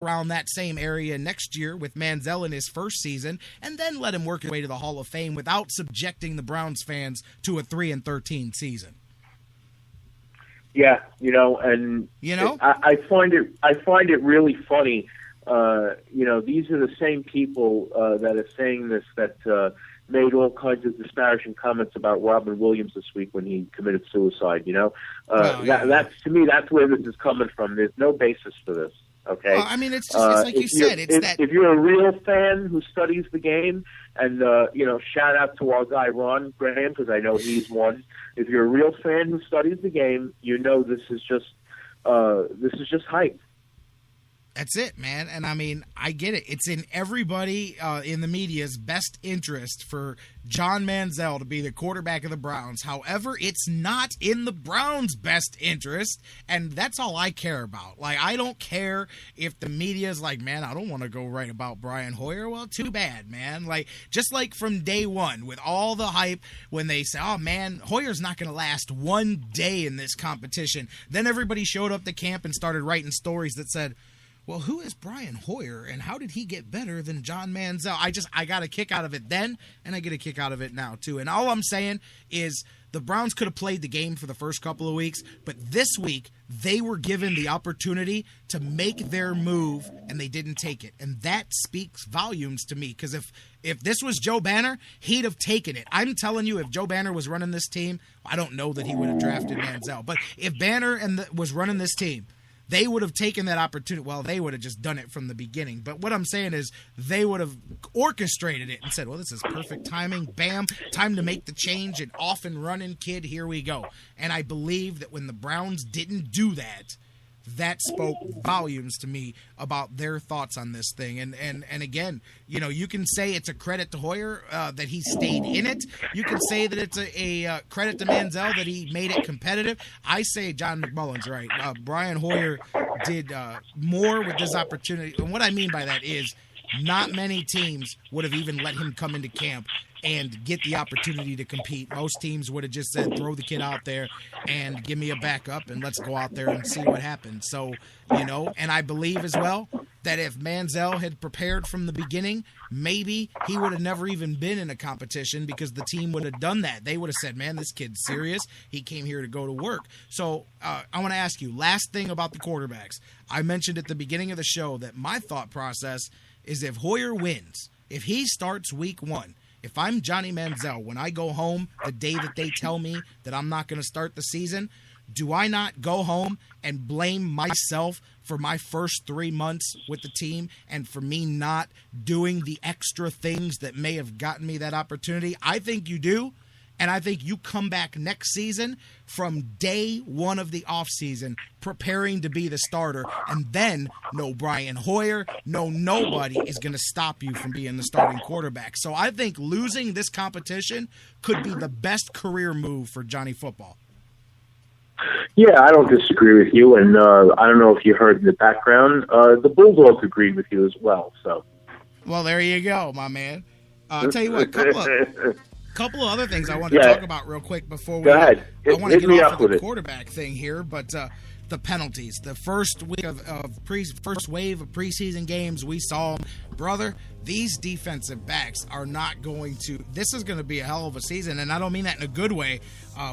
around that same area next year with Manziel in his first season, and then let him work his way to the Hall of Fame without subjecting the Browns fans to a 3-13 season. Yeah, and I find it really funny. These are the same people that are saying this that made all kinds of disparaging comments about Robin Williams this week when he committed suicide. That's to me, that's where this is coming from. There's no basis for this. Okay. Well, I mean, it's like you said. If you're a real fan who studies the game, and shout out to our guy Ron Graham, because I know he's one. If you're a real fan who studies the game, this is just hype. That's it, man. And I mean, I get it. It's in everybody in the media's best interest for John Manziel to be the quarterback of the Browns. However, it's not in the Browns' best interest, and that's all I care about. Like, I don't care if the media's like, man, I don't want to go write about Brian Hoyer. Well, too bad, man. Like, just like from day one, with all the hype, when they say, oh, man, Hoyer's not going to last one day in this competition. Then everybody showed up to camp and started writing stories that said, well, who is Brian Hoyer, and how did he get better than John Manziel? I got a kick out of it then, and I get a kick out of it now, too. And all I'm saying is the Browns could have played the game for the first couple of weeks, but this week they were given the opportunity to make their move, and they didn't take it. And that speaks volumes to me, because if this was Joe Banner, he'd have taken it. I'm telling you, if Joe Banner was running this team, I don't know that he would have drafted Manziel, but if Banner was running this team, they would have taken that opportunity. Well, they would have just done it from the beginning. But what I'm saying is they would have orchestrated it and said, well, this is perfect timing. Bam, time to make the change. And off and running, kid, here we go. And I believe that when the Browns didn't do that, that spoke volumes to me about their thoughts on this thing. And again, you can say it's a credit to Hoyer that he stayed in it. You can say that it's a credit to Manziel that he made it competitive. I say John McMullen's right. Brian Hoyer did more with this opportunity. And what I mean by that is not many teams would have even let him come into camp and get the opportunity to compete. Most teams would have just said, throw the kid out there and give me a backup and let's go out there and see what happens. So, and I believe as well that if Manziel had prepared from the beginning, maybe he would have never even been in a competition, because the team would have done that. They would have said, man, this kid's serious. He came here to go to work. So I want to ask you, last thing about the quarterbacks. I mentioned at the beginning of the show that my thought process is if Hoyer wins, if he starts week 1, if I'm Johnny Manziel, when I go home the day that they tell me that I'm not going to start the season, do I not go home and blame myself for my first 3 months with the team and for me not doing the extra things that may have gotten me that opportunity? I think you do. And I think you come back next season from day one of the offseason preparing to be the starter. And then no Brian Hoyer, nobody is going to stop you from being the starting quarterback. So I think losing this competition could be the best career move for Johnny Football. Yeah, I don't disagree with you. And I don't know if you heard in the background, the Bulldogs agreed with you as well. So, well, there you go, my man. I'll tell you what, couple of other things I want to talk about real quick before we go ahead. I want to get off of the quarterback thing here, but the penalties. The first week first wave of preseason games we saw, brother, these defensive backs are not going to – this is going to be a hell of a season, and I don't mean that in a good way.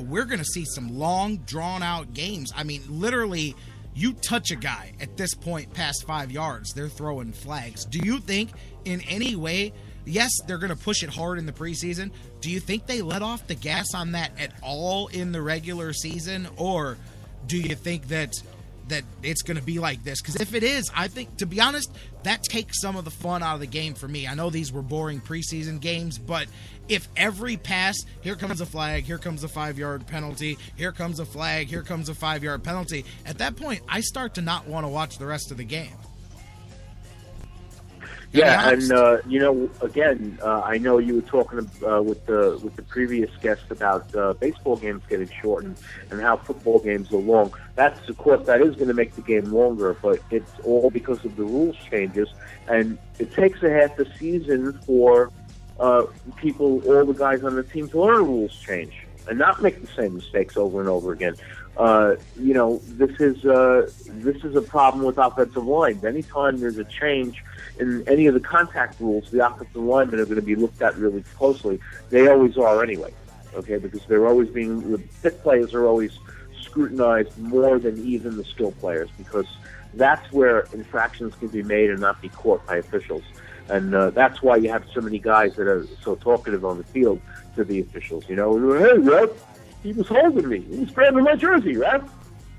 We're going to see some long, drawn-out games. I mean, literally, you touch a guy at this point past 5 yards, they're throwing flags. Do you think in any way – yes, they're going to push it hard in the preseason. Do you think they let off the gas on that at all in the regular season? Or do you think that it's going to be like this? Because if it is, I think, to be honest, that takes some of the fun out of the game for me. I know these were boring preseason games, but if every pass, here comes a flag, here comes a 5-yard penalty, here comes a flag, here comes a 5-yard penalty, at that point, I start to not want to watch the rest of the game. Yeah, and again, I know you were talking with the previous guest about baseball games getting shortened and how football games are long. That's, of course, that is going to make the game longer, but it's all because of the rules changes, and it takes a half a season for all the guys on the team to learn a rules change and not make the same mistakes over and over again. This is a problem with offensive lines. Anytime there's a change in any of the contact rules, the offensive linemen are going to be looked at really closely. They always are anyway, okay, because the fit players are always scrutinized more than even the skill players, because that's where infractions can be made and not be caught by officials. And that's why you have so many guys that are so talkative on the field to the officials. Hey, ref, he was holding me. He was grabbing my jersey, ref.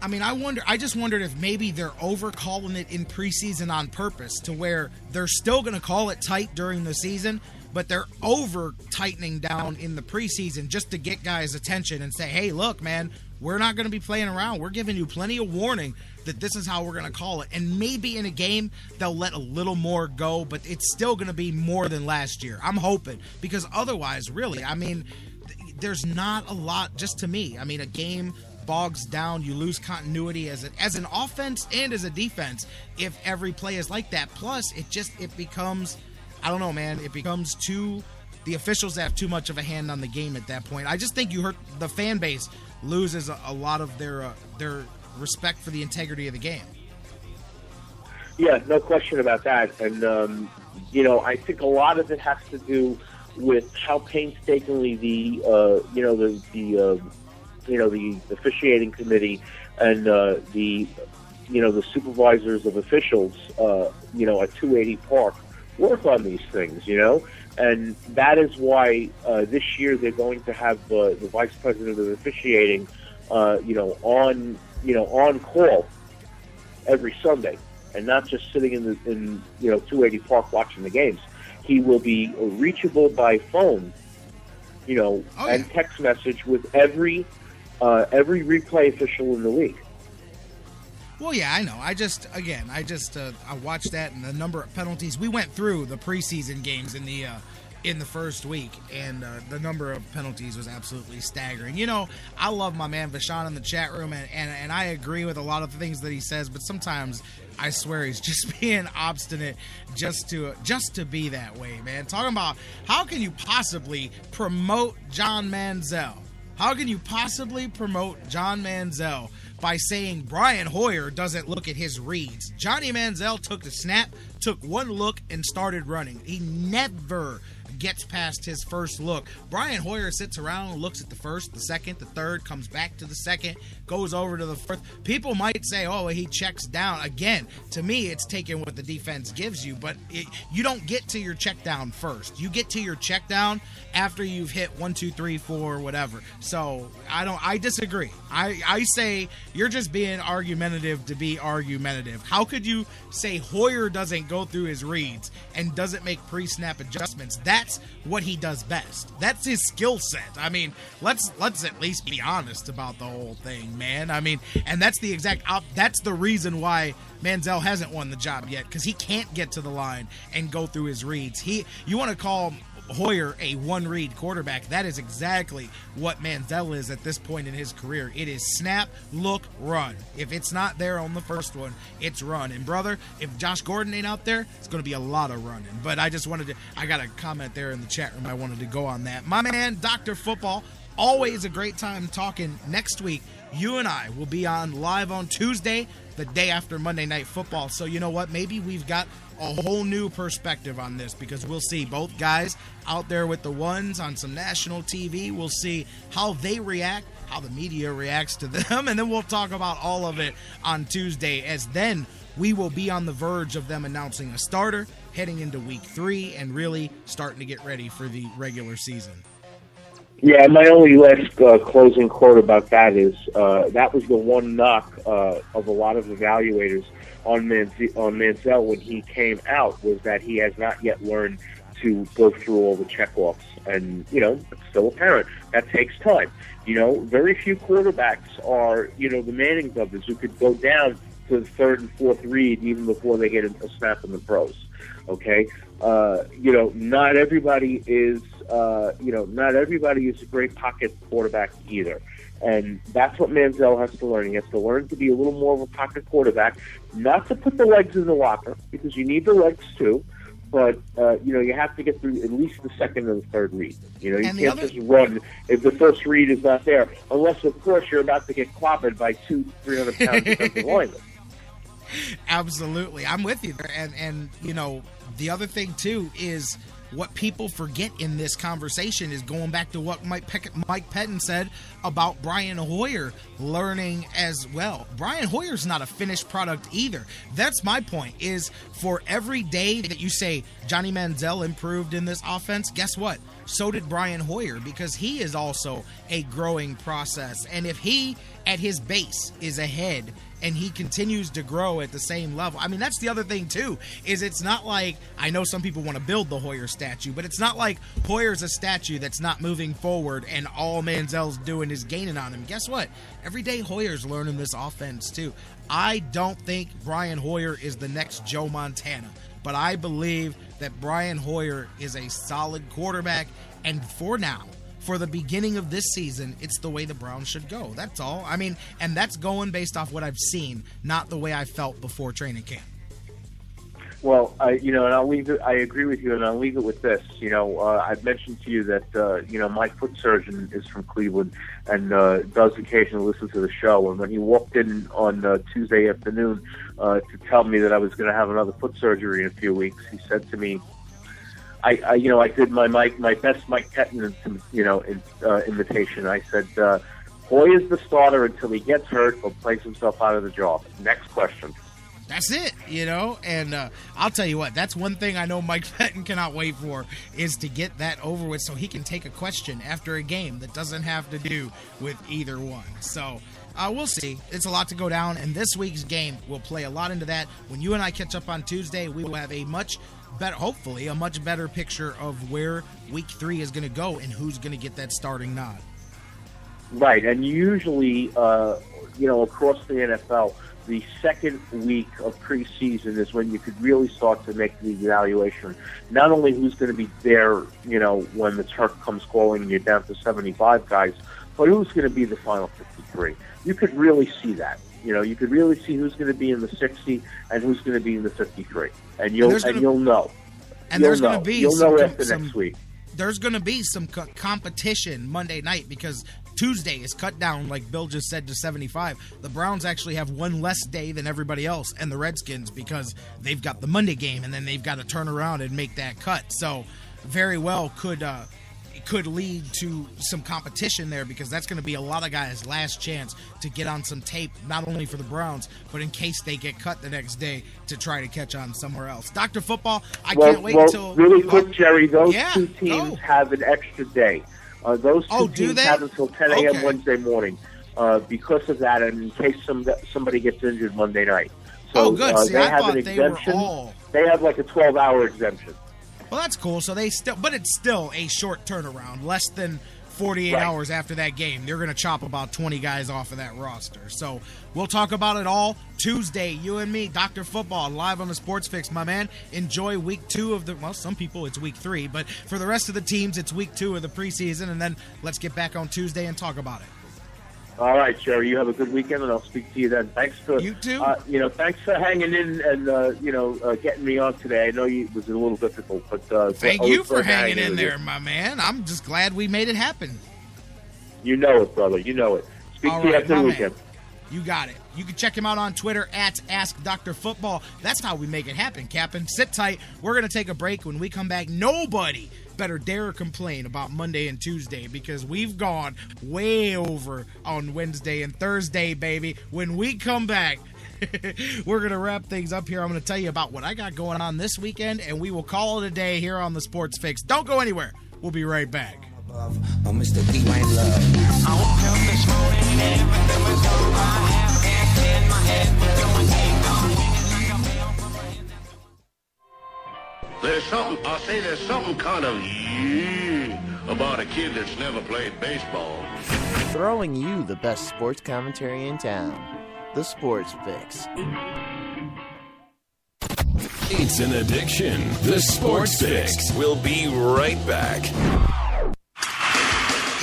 I mean, I just wondered if maybe they're over-calling it in preseason on purpose, to where they're still going to call it tight during the season, but they're over-tightening down in the preseason just to get guys' attention and say, hey, look, man, we're not going to be playing around. We're giving you plenty of warning that this is how we're going to call it. And maybe in a game, they'll let a little more go, but it's still going to be more than last year. I'm hoping, because otherwise, really, I mean, there's not a lot, just to me. I mean, a game bogs down, you lose continuity as an offense and as a defense if every play is like that. Plus, it becomes, I don't know, man, it becomes the officials have too much of a hand on the game at that point. I just think you hurt the fan base, loses a lot of their respect for the integrity of the game. Yeah, no question about that. And I think a lot of it has to do with how painstakingly the officiating committee and the supervisors of officials at 280 Park work on these things, and that is why this year they're going to have the vice president of officiating on call every Sunday, and not just sitting in 280 Park watching the games. He will be reachable by phone, and text message with every replay official in the league. Well, yeah, I know. I watched that, and the number of penalties. We went through the preseason games in the first week, and the number of penalties was absolutely staggering. I love my man Vashon in the chat room, and I agree with a lot of the things that he says, but sometimes I swear he's just being obstinate just to be that way, man. Talking about how can you possibly promote John Manziel? How can you possibly promote John Manziel by saying Brian Hoyer doesn't look at his reads? Johnny Manziel took the snap, took one look, and started running. He never gets past his first look. Brian Hoyer sits around, looks at the first, the second, the third, comes back to the second, goes over to the fourth. People might say, oh, he checks down. Again, to me, it's taking what the defense gives you, but you don't get to your check down first. You get to your check down after you've hit 1, 2, 3, 4, whatever. So I disagree. I say you're just being argumentative to be argumentative. How could you say Hoyer doesn't go through his reads and doesn't make pre-snap adjustments? That's what he does best. That's his skill set. I mean, let's at least be honest about the whole thing, man. I mean, and that's the that's the reason why Manziel hasn't won the job yet, because he can't get to the line and go through his reads. You want to call Hoyer a one-read quarterback? That is exactly what Manziel is at this point in his career. It is snap, look, run. If it's not there on the first one, it's run. And brother, if Josh Gordon ain't out there, it's going to be a lot of running. But I got a comment there in the chat room. I wanted to go on that. My man, Dr. Football, always a great time talking. Next week, you and I will be on live on Tuesday, the day after Monday Night Football. So you know what? Maybe we've got a whole new perspective on this, because we'll see both guys out there with the ones on some national TV. We'll see how they react, how the media reacts to them, and then we'll talk about all of it on Tuesday, as then we will be on the verge of them announcing a starter, heading into week 3, and really starting to get ready for the regular season. Yeah, my only last closing quote about that is that was the one knock of a lot of evaluators on Manziel when he came out, was that he has not yet learned to go through all the checkoffs. And, it's still apparent. That takes time. Very few quarterbacks are, the Mannings of this, who could go down to the third and fourth read even before they get a snap in the pros. Okay? Not everybody is, a great pocket quarterback either. And that's what Manziel has to learn. He has to learn to be a little more of a pocket quarterback, not to put the legs in the locker, because you need the legs too, but you have to get through at least the second and the third read. You can't just run if the first read is not there, unless, of course, you're about to get clobbered by 200-300-pound defensive linemen. Absolutely. I'm with you there. And the other thing, too, is what people forget in this conversation is going back to what Mike Pettin said about Brian Hoyer learning as well. Brian Hoyer's not a finished product either. That's my point, is for every day that you say Johnny Manziel improved in this offense, guess what? So did Brian Hoyer, because he is also a growing process. And if he, at his base, is ahead and he continues to grow at the same level. I mean, that's the other thing, too, is it's not like, I know some people want to build the Hoyer statue, but it's not like Hoyer's a statue that's not moving forward and all Manziel's doing is gaining on him. Guess what? Every day Hoyer's learning this offense, too. I don't think Brian Hoyer is the next Joe Montana, but I believe that Brian Hoyer is a solid quarterback, and for now, for the beginning of this season, it's the way the Browns should go. That's all. I mean, and that's going based off what I've seen, not the way I felt before training camp. Well, and I'll leave it. I agree with you, and I'll leave it with this. I've mentioned to you that my foot surgeon is from Cleveland and does occasionally listen to the show. And when he walked in on Tuesday afternoon to tell me that I was going to have another foot surgery in a few weeks, he said to me, I did my best Mike Pettin, invitation. I said, Hoy is the starter until he gets hurt or plays himself out of the job. Next question. That's it, and I'll tell you what, that's one thing I know Mike Pettin cannot wait for, is to get that over with so he can take a question after a game that doesn't have to do with either one. So we'll see. It's a lot to go down, and this week's game will play a lot into that. When you and I catch up on Tuesday, we will have hopefully a much better picture of where week 3 is going to go and who's going to get that starting nod. Right, and usually, across the NFL, the second week of preseason is when you could really start to make the evaluation. Not only who's going to be there, when the turf comes calling and you're down to 75 guys, but who's going to be the final 53. You could really see that. You could really see who's going to be in the 60 and who's going to be in the 53, and you'll know. And there's going to be you'll know after next week. There's going to be some competition Monday night because Tuesday is cut down, like Bill just said, to 75. The Browns actually have one less day than everybody else and the Redskins because they've got the Monday game and then they've got to turn around and make that cut. So very well could lead to some competition there because that's going to be a lot of guys' last chance to get on some tape, not only for the Browns, but in case they get cut the next day to try to catch on somewhere else. Dr. Football, I can't wait until... Really quick, Jerry, those two teams have an extra day. Those two teams have until 10 a.m. Wednesday morning because of that, and in case somebody gets injured Monday night. So good. See, they have an exemption. They have like a 12-hour exemption. Well, that's cool. So but it's still a short turnaround, less than 48 hours after that game. They're going to chop about 20 guys off of that roster. So we'll talk about it all Tuesday. You and me, Dr. Football, live on the Sports Fix, my man. Enjoy week 2 of some people it's week 3, but for the rest of the teams, it's week 2 of the preseason, and then let's get back on Tuesday and talk about it. All right, Jerry, you have a good weekend, and I'll speak to you then. Thanks for you too. Thanks for hanging in and getting me on today. I know it was a little difficult, but thank you for hanging in there, my man. I'm just glad we made it happen. You know it, brother. You know it. Speak to you after the weekend. You got it. You can check him out on Twitter at AskDrFootball. That's how we make it happen, Captain. Sit tight. We're going to take a break. When we come back, nobody better dare complain about Monday and Tuesday because we've gone way over on Wednesday and Thursday, baby. When we come back, we're going to wrap things up here. I'm going to tell you about what I got going on this weekend, and we will call it a day here on the Sports Fix. Don't go anywhere. We'll be right back. Mr. D. Wayne Love. I woke up this morning and everything was going right. In my head, There's something kind of about a kid that's never played baseball. Throwing you the best sports commentary in town. The Sports Fix. It's an addiction. The Sports Fix. We'll be right back.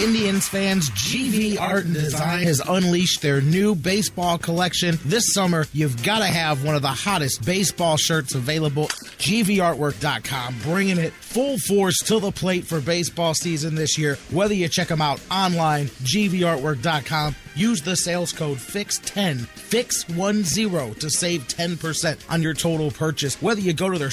Indians fans, GV Art and Design has unleashed their new baseball collection. This summer, you've got to have one of the hottest baseball shirts available. GVArtwork.com, bringing it full force to the plate for baseball season this year. Whether you check them out online, GVArtwork.com, use the sales code FIX10, FIX10 to save 10% on your total purchase. Whether you go to their